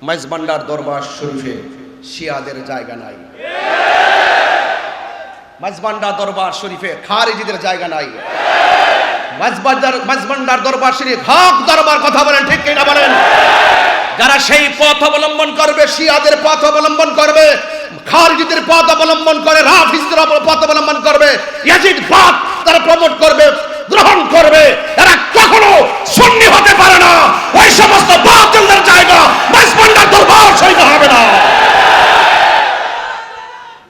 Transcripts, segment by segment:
মাইজভান্ডার দরবার শরীফে শিয়াদের জায়গা নাই। মাইজভান্ডার দরবার শরীফে খারিজিদের জায়গা নাই। মাইজভান্ডার দরবার শরীফ হক দরবার, কথা বলেন ঠিক কিনা বলেন? যারা সেই পথ অবলম্বন করবে, শিয়াদের পথ অবলম্বন করবে, খারিজিদের পথ অবলম্বন করে, রাফিজদের পথ অবলম্বন করবে, ইয়াজিদ পথ তারা প্রমোট করবে, গ্রহণ করবে, এরা কখনো সুন্নি হতে পারে না। ওই সমস্ত বাতিলদের জায়গা মাইজভান্ডার দরবার শরীফে হবে না।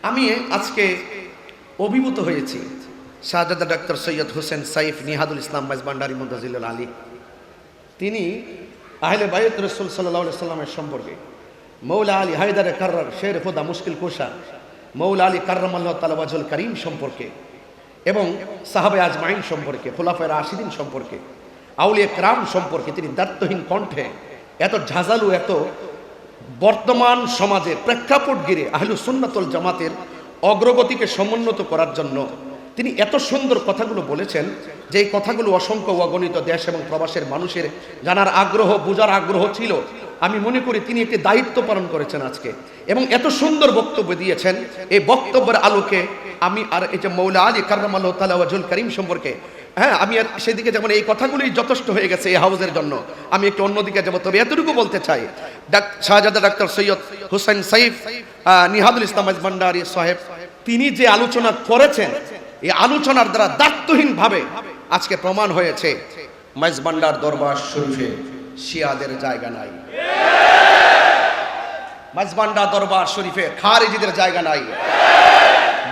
আমি আজকে অভিভূত হয়েছি শাহজাদা ডক্টর সৈয়দ হোসেন সাইফ নিহাদুল ইসলাম মাইজভান্ডারী মুনতাজিলুল আলী, তিনি আহলে বাইত রাসূল সাল্লাল্লাহু আলাইহি সাল্লামের সম্পর্কে, মৌলা আলী হায়দার কাররার শের খোদা মুশকিল কোশা মৌলা আলী কাররামাল্লাহু তাআলা ওয়াজহুল কারীম সম্পর্কে এবং সাহাবে আজমাইন সম্পর্কে, খুলাফায়ে রাশিদিন সম্পর্কে, আউলিয়া কেরাম সম্পর্কে তিনি দায়িত্বহীন কণ্ঠে এত ঝাঁঝালু, এত বর্তমান সমাজের প্রেক্ষাপট ঘিরে আহলুস সুন্নাত ওয়াল জামাতের অগ্রগতিকে সমুন্নত করার জন্য তিনি এত সুন্দর কথাগুলো বলেছেন যে এই কথাগুলো অসংখ্য অগণিত দেশ এবং প্রবাসের মানুষের জানার আগ্রহ, বোঝার আগ্রহ ছিল। আমি মনে করি তিনি একটি দায়িত্ব পালন করেছেন আজকে এবং এত সুন্দর বক্তব্য দিয়েছেন। এই বক্তব্যের আলোকে আমি আর এই যে মৌলা আলী কাররামাল্লাহু তাআলা ওয়াজহুল কারীম সম্পর্কে, আমি আর সেদিকে যেমন এই কথাগুলোই যথেষ্ট হয়ে গেছে এই হাউজের জন্য, আমি একটু অন্যদিকে যাবো। তবে এতটুকু বলতে চাই, শাহজাদা ডাক্তার সৈয়দ হোসেন সাইফ নিহাদুল ইসলাম মাইজভান্ডারী সাহেব তিনি যে আলোচনা করেছেন, এই আলোচনার দ্বারা দায়িত্বহীনভাবে আজকে প্রমাণ হয়েছে মাইজভান্ডার দরবার শরীফে শিয়াদের জায়গা নাই। মাইজভান্ডার দরবার শরীফে খারিজিদের জায়গা নাই।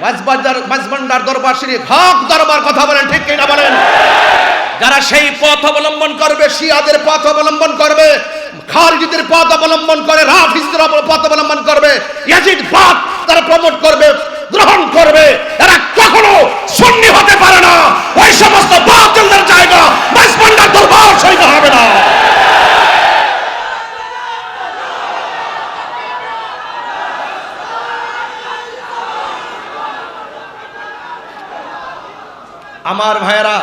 মাইজভান্ডার দরবার শরীফ হক দরবার, কথা বলেন ঠিক কিনা বলেন? যারা সেই পথ অবলম্বন করবে, শিয়াদের পথ অবলম্বন করবে, খারিজিদের পথ অবলম্বন করে, রাফিজদের পথ অবলম্বন করবে, ইয়াজিদ পথ তারা প্রমোট করবে, গ্রহণ করবে, এরা কখনো সুন্নি হতে পারে না। ওই সমস্ত বাতিলদের জায়গা মাইজভান্ডার দরবার শরীফে হবে না। আমার ভাইয়েরা,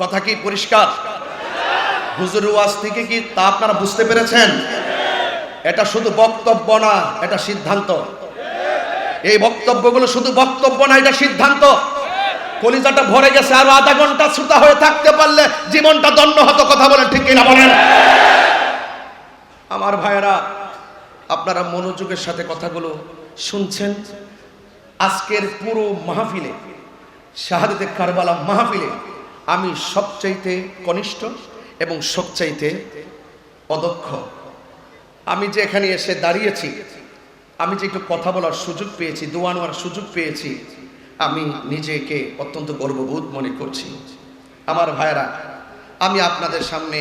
কথা কি পরিষ্কার? হুজুরের ওয়াজ থেকে কি তা আপনারা বুঝতে পেরেছেন? এটা শুধু বক্তব্য না, এটা সিদ্ধান্ত। এই বক্তব্যগুলো শুধু বক্তব্য না, এটা সিদ্ধান্ত। কলিজাটা ভরে গেছে, আরো আধা ঘন্টা শ্রোতা হয়ে থাকতে পারলে জীবনটা ধন্য হতো। কথা বলেন ঠিক কিনা বলেন? আমার ভাইয়েরা, আপনারা মনোযোগের সাথে কথাগুলো শুনছেন। আজকের পুরো মাহফিলে, শাহাদাতে কারবালা মাহফিলে আমি সবচাইতে কনিষ্ঠ এবং সবচাইতে অদক্ষ। আমি যে এখানে এসে দাঁড়িয়েছি, আমি যে একটু কথা বলার সুযোগ পেয়েছি, দোয়া নেওয়ার সুযোগ পেয়েছি, আমি নিজেকে অত্যন্ত গর্ববোধ মনে করছি। আমার ভাইয়েরা, আমি আপনাদের সামনে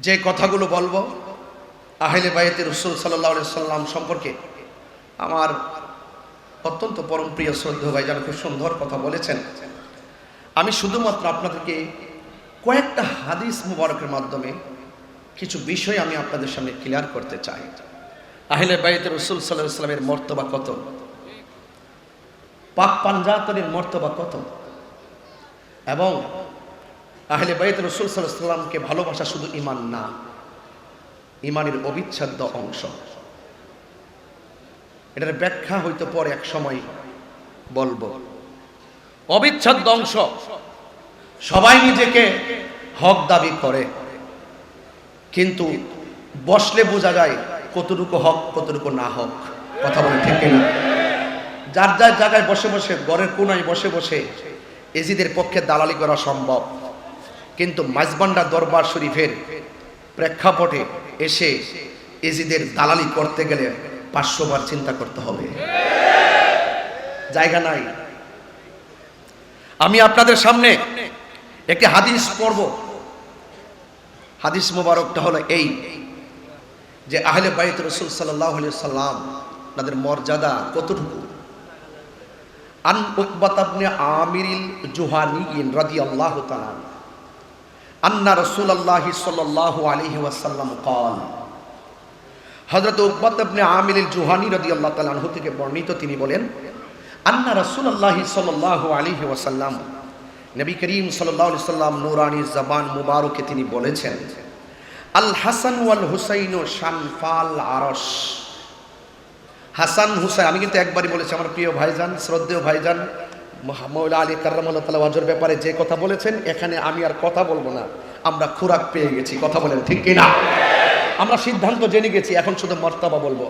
যে কথাগুলো বলবো আহলে বাইতে রাসূল সাল্লাল্লাহু আলাইহি সাল্লাম সম্পর্কে, আমার অত্যন্ত পরম প্রিয় শ্রদ্ধেয় ভাইজান খুব সুন্দর কথা বলেছেন। আমি শুধুমাত্র আপনাদেরকে কয়েকটা হাদিস মুবারকের মাধ্যমে কিছু বিষয় আমি আপনাদের সামনে ক্লিয়ার করতে চাই। আহলে বাইতে রাসূল সাল্লাল্লাহু আলাইহি সাল্লামের মর্তবা কত, পাক পাঞ্জাতনের মর্তবা কত, এবং আহলে বাইতে রাসূল সাল্লাল্লাহু আলাইহি সাল্লামকে ভালোবাসা শুধু ঈমান না, ঈমানের অবিচ্ছেদ্য অংশ। এটার ব্যাখ্যা হয়তো পরে এক সময় বলবো। অবিচ্ছেদ্য অংশ। সবাই নিজেকে হক দাবি করে, কিন্তু বসলে বোঝা যায় কতটুকু হক কতটুকু না হক। কথা বলে ঠিক কিনা? যার যার জায়গায় বসে বসে, ঘরের কোনায় বসে বসে এজিদের পক্ষে দালালি করা সম্ভব, কিন্তু মাইজভান্ডার দরবার শরীফের প্রেক্ষাপটে এসে এজিদের দালালি করতে গেলে 500 বার চিন্তা করতে হবে। জায়গা নাই। আমি আপনাদের সামনে একটি হাদিস পড়ব। হাদিস মুবারকটা হলো এই যে আহলে বাইত রাসূল সাল্লাল্লাহু আলাইহি সাল্লাম তাদের মর্যাদা কতটুকু। আন উকবাত ইবনে আমিরিল জুহানী রাদিয়াল্লাহু তাআলা আন্না রাসূলুল্লাহ সাল্লাল্লাহু আলাইহি ওয়াসাল্লাম قال, হযরত উকবাত ইবনে আমিরিল জুহানী রাদিয়াল্লাহু তাআলা আনহু থেকে বর্ণিত, তিনি বলেন আন্না রাসূলুল্লাহ সাল্লাল্লাহু আলাইহি ওয়াসাল্লাম, নবী করিম সাল্লাল্লাহু আলাইহি সাল্লাম নূরানী জবান মুবারকে তিনি বলেছেন, আল হাসান ওয়াল হুসাইন শানফাল আরশ। হাসান হুসাইন, আমি কিন্তু একবারই বলেছি, আমার প্রিয় ভাইজান, শ্রদ্ধেয় ভাইজান মাওলা আলী কাররামাল্লাহু তাআলা ওয়াজহর ব্যাপারে যে কথা বলেছেন, এখানে আমি আর কথা বলবো না। আমরা খোরাক পেয়ে গেছি, কথা বলেন ঠিক কিনা? আমরা সিদ্ধান্ত জেনে গেছি, এখন শুধু মর্তবা বলবো।